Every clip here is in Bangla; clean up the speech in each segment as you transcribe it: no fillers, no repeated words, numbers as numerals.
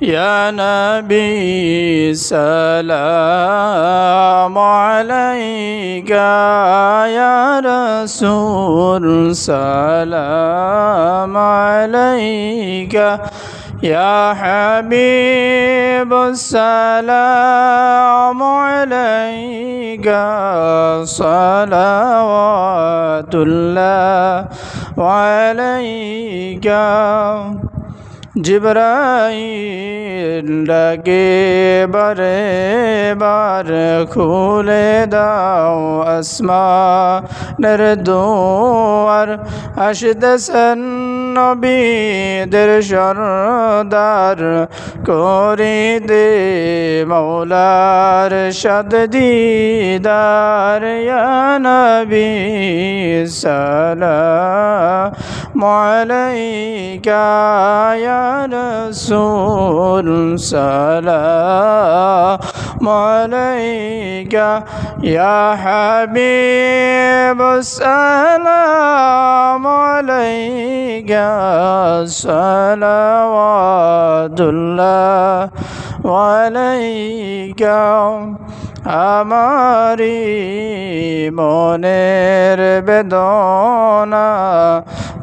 يا نبي سلام عليك يا رسول سلام عليك يا حبيب السلام عليك صلوات الله عليك জিবরাইল ডাকে বারে বার খুলে দাও আসমানের দুয়ার আসতেছেন নবীদের সরদার করিতে মৌলার সাদ দিদার ইয়া নবী সালাম আলাইকা ইয়া رسول سلام عليك يا حبيب السلام عليك صلوات الله عليك আমারি মনের বেদনা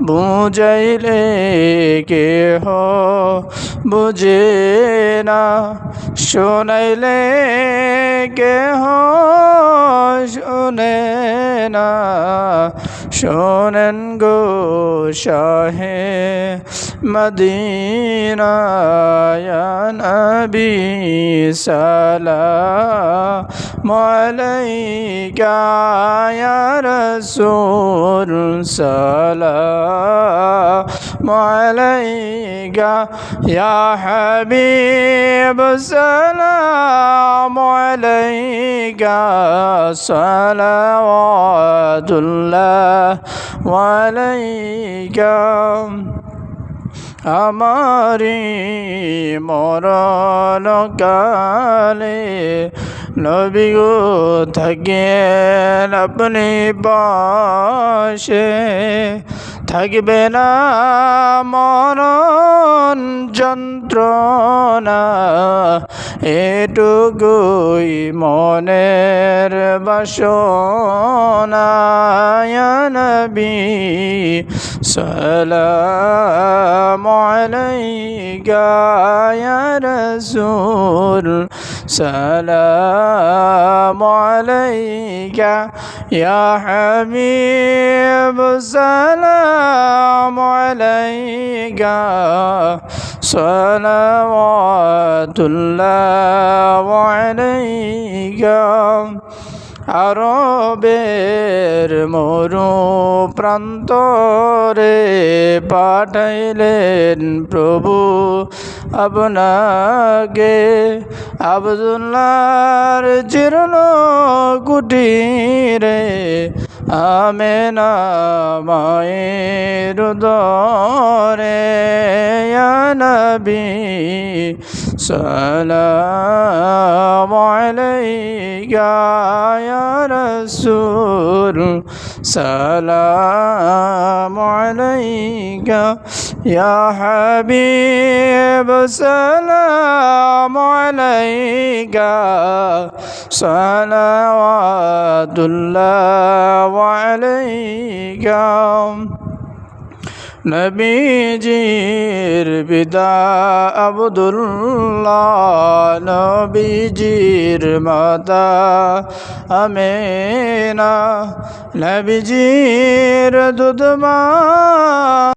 বুঝাইলে কেহ বুঝে না শোনাইলে কেহ শোনে না শোনেন গো শাহে মদিনা ইয়া নবী সালাম আলাইকা ইয়া রাসূল সালাম আলাইকা ইয়া হাবিব সালাম আলাইকা সালাওয়াতুল্লাহ আলাইকা আমারি মরণ কালে নবী গো থাকেন আপনি পাশে থাকবে না মরণ যন্ত্রণা এটুকুই মনের বাসনা ইয়া নবী সালাম আলাইকা ইয়া রাসূল সালাম আলাইকা ইয়া হাবিব সালাম আলাইকা সালাওয়াতুল্লাহ আলাইকা আরবের মরু প্রান্তরে পাঠাইলেন প্রভু আপনাকে আব্দুল্লাহর জীর্ণ কুটিরে আমেনা মায়ের উদরে ইয়া নবী সালাম আলাইকা ইয়া রাসূল সালাম আলাইকা ইয়া হাবিব সালাম আলাইকা সালাওয়াতুল্লাহ আলাইকা নবীজির পিতা আব্দুল্লাহ নবীজির মাতা আমেনা নবীজির দুধ মা